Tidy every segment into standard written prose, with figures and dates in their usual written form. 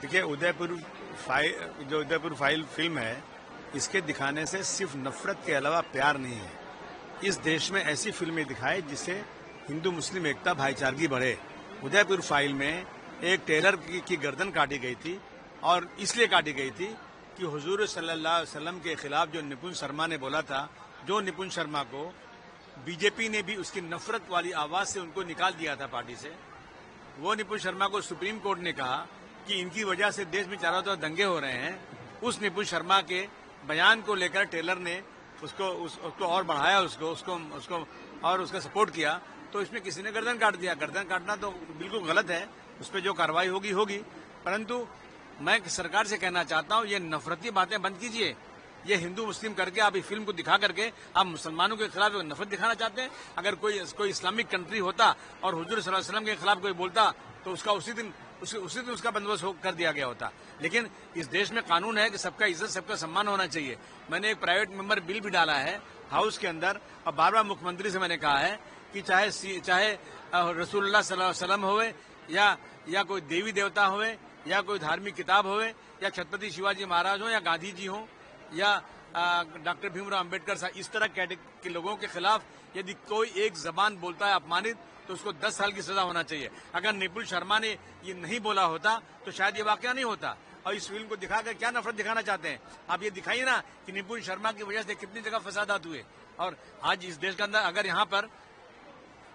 देखिए जो Udaipur file film है, इसके दिखाने से सिर्फ नफरत के अलावा प्यार नहीं है। इस देश में ऐसी फिल्में दिखाए जिससे हिंदू मुस्लिम एकता भाईचारगी बढ़े। उदयपुर फाइल में एक टेलर की गर्दन काटी गई थी और इसलिए काटी गई थी कि हुजूर सल्लल्लाहु अलैहि वसल्लम के खिलाफ जो निपुण शर्मा ने बोला था, जो निपुण शर्मा को बीजेपी ने भी उसकी नफरत वाली आवाज से उनको निकाल दिया था पार्टी से, वो निपुण शर्मा को सुप्रीम कोर्ट ने कहा कि इनकी वजह से देश में चारों तरफ दंगे हो रहे हैं। उस निपुण शर्मा के बयान को लेकर टेलर ने उसको और बढ़ाया, उसको और उसका सपोर्ट किया, तो इसमें किसी ने गर्दन काट दिया। गर्दन काटना तो बिल्कुल गलत है, उस पर जो कार्रवाई होगी। परंतु मैं सरकार से कहना चाहता हूं, ये नफरती बातें बंद कीजिए। ये हिंदू मुस्लिम करके आप इस फिल्म को दिखा करके आप मुसलमानों के खिलाफ नफरत दिखाना चाहते हैं। अगर कोई इस्लामिक कंट्री होता और हुजूर सल्लल्लाहु अलैहि वसल्लम के खिलाफ कोई बोलता तो उसका उसी दिन उसका बंदोबस्त कर दिया गया होता। लेकिन इस देश में कानून है कि सबका इज्जत, सबका सम्मान होना चाहिए। मैंने एक प्राइवेट मेंबर बिल भी डाला है हाउस के अंदर, और बार बार मुख्यमंत्री से मैंने कहा है कि चाहे रसूलुल्लाह सल्लल्लाहु अलैहि वसल्लम होवे या कोई देवी देवता होवे या कोई धार्मिक किताब होवे या छत्रपति शिवाजी महाराज हो या गांधी जी हो या डॉक्टर भीमराव अंबेडकर साहब, इस तरह के लोगों के खिलाफ यदि कोई एक जबान बोलता है अपमानित तो उसको 10 साल की सजा होना चाहिए। अगर निपुण शर्मा ने ये नहीं बोला होता तो शायद ये वाकया नहीं होता। और इस फिल्म को दिखाकर क्या नफरत दिखाना चाहते हैं आप? ये दिखाइए ना कि निपुण शर्मा की वजह से कितनी जगह फसादात हुए। और आज इस देश के अंदर अगर यहाँ पर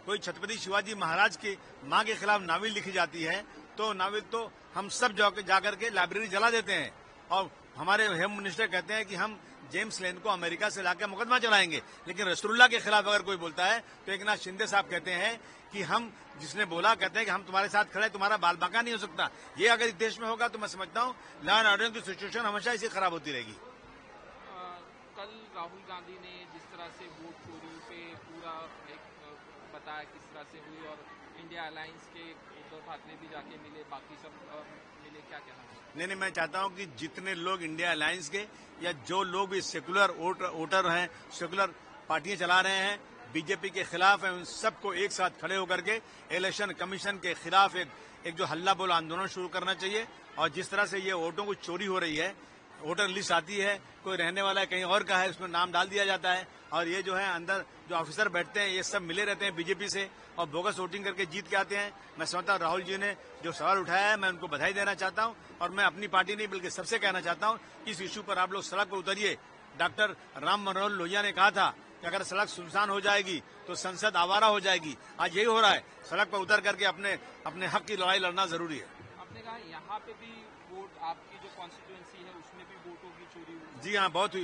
कोई छत्रपति शिवाजी महाराज की माँ के खिलाफ नावल लिखी जाती है तो नावल तो हम सब जाकर के लाइब्रेरी जला देते हैं। और हमारे होम मिनिस्टर कहते हैं कि हम जेम्स लेन को अमेरिका से लाकर मुकदमा चलाएंगे। लेकिन रसूलुल्लाह के खिलाफ अगर कोई बोलता है तो एकनाथ शिंदे साहब कहते हैं कि हम जिसने बोला कहते हैं कि हम तुम्हारे साथ खड़े, तुम्हारा बाल बांका नहीं हो सकता। ये अगर इस देश में होगा तो मैं समझता हूँ लॉ एंड ऑर्डर की सिचुएशन हमेशा इसी खराब होती रहेगी। कल राहुल गांधी ने जिस तरह से वोट चोरी पे पूरा एक बताया किस तरह से हुई, और इंडिया अलायंस के उद्धव ठाकरे भी जाके मिले, बाकी सब मिले, क्या कहना है? नहीं, मैं चाहता हूं कि जितने लोग इंडिया अलायंस के या जो लोग भी सेकुलर वोटर हैं, सेकुलर पार्टियां चला रहे हैं, बीजेपी के खिलाफ हैं, उन सबको एक साथ खड़े होकर के इलेक्शन कमीशन के खिलाफ एक जो हल्ला बोल आंदोलन शुरू करना चाहिए। और जिस तरह से ये वोटों की चोरी हो रही है, वोटर लिस्ट आती है, कोई रहने वाला है कहीं और का है, उसमें नाम डाल दिया जाता है, और ये जो है अंदर जो ऑफिसर बैठते हैं ये सब मिले रहते हैं बीजेपी से और बोगस वोटिंग करके जीत के आते हैं। मैं समझता हूँ राहुल जी ने जो सवाल उठाया है मैं उनको बधाई देना चाहता हूँ, और मैं अपनी पार्टी नहीं बल्कि सबसे कहना चाहता हूँ इस इशू पर आप लोग सड़क पर उतरिए। डॉक्टर राम मनोहर लोहिया ने कहा था कि अगर सड़क सुनसान हो जाएगी तो संसद आवारा हो जाएगी। आज यही हो रहा है, सड़क पर उतर करके अपने हक की लड़ाई लड़ना जरूरी है। आपने कहा यहाँ पे भी वोट, आपकी जो कॉन्स्टिट्यूएंसी है उसमें भी वोटों की चोरी हुई? जी हाँ, बहुत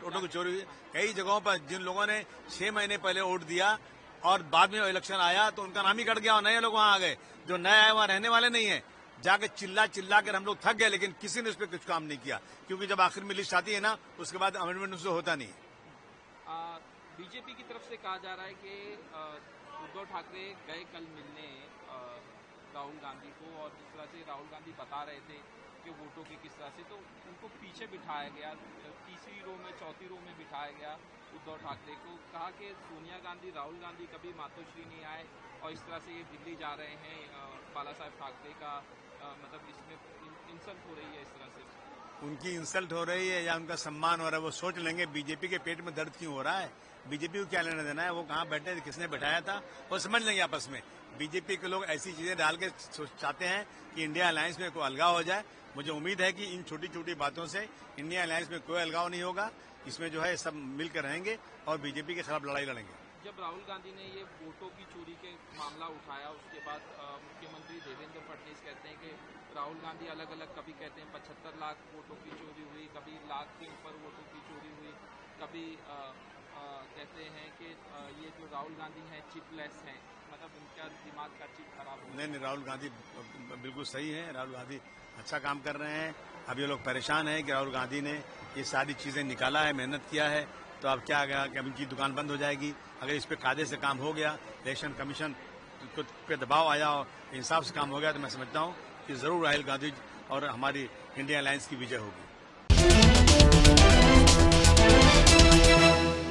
वोटों की चोरी हुई। कई जगहों पर जिन लोगों ने 6 महीने पहले वोट दिया और बाद में इलेक्शन आया तो उनका नाम ही कट गया और नए लोग वहां आ गए। जो नए आए वहां रहने वाले नहीं है। जाके चिल्ला कर हम लोग थक गए, लेकिन किसी ने उस पर कुछ काम नहीं किया, क्योंकि जब आखिर में लिस्ट आती है ना उसके बाद अमेंडमेंट उससे होता नहीं। बीजेपी की तरफ से कहा जा रहा है कि उद्धव ठाकरे गए कल मिलने राहुल गांधी को, और जिस तरह से राहुल गांधी बता रहे थे कि वोटों की किस तरह से, तो उनको पीछे बिठाया गया, तीसरी रो में, चौथी रो में बिठाया गया उद्धव ठाकरे को। कहा कि सोनिया गांधी, राहुल गांधी कभी मातोश्री नहीं आए और इस तरह से ये दिल्ली जा रहे हैं, बाला साहब ठाकरे का मतलब इसमें इंसल्ट हो रही है। इस तरह से उनकी इंसल्ट हो रही है या उनका सम्मान हो रहा है वो सोच लेंगे। बीजेपी के पेट में दर्द क्यों हो रहा है, बीजेपी को क्या लेना देना है, वो कहाँ बैठे थे, किसने बैठाया था, वो समझ लेंगे आपस में। बीजेपी के लोग ऐसी चीजें डाल के चाहते हैं कि इंडिया अलायंस में कोई अलगाव हो जाए। मुझे उम्मीद है कि इन छोटी छोटी बातों से इंडिया अलायंस में कोई अलगाव नहीं होगा। इसमें जो है सब मिलकर रहेंगे और बीजेपी के खिलाफ लड़ाई लड़ेंगे। जब राहुल गांधी ने ये वोटों की चोरी के मामला उठाया उसके बाद मुख्यमंत्री देवेंद्र फडणवीस कहते हैं कि राहुल गांधी अलग अलग, कभी कहते हैं 75 लाख वोटों की चोरी हुई, कभी लाख के ऊपर वोटों की चोरी हुई, कभी कहते हैं कि ये जो राहुल गांधी हैं चिपलेस हैं, मतलब उनका दिमाग का चिप खराब हो। नहीं, राहुल गांधी बिल्कुल सही है, राहुल गांधी अच्छा काम कर रहे हैं। अब ये लोग परेशान हैं कि राहुल गांधी ने ये सारी चीजें निकाला है, मेहनत किया है, तो अब क्या गया कि अब इनकी दुकान बंद हो जाएगी। अगर इस पे कायदे से काम हो गया, इलेक्शन कमीशन पे दबाव आया और इंसाफ से काम हो गया, तो मैं समझता हूँ कि जरूर राहुल गांधी और हमारी इंडिया अलायंस की विजय होगी।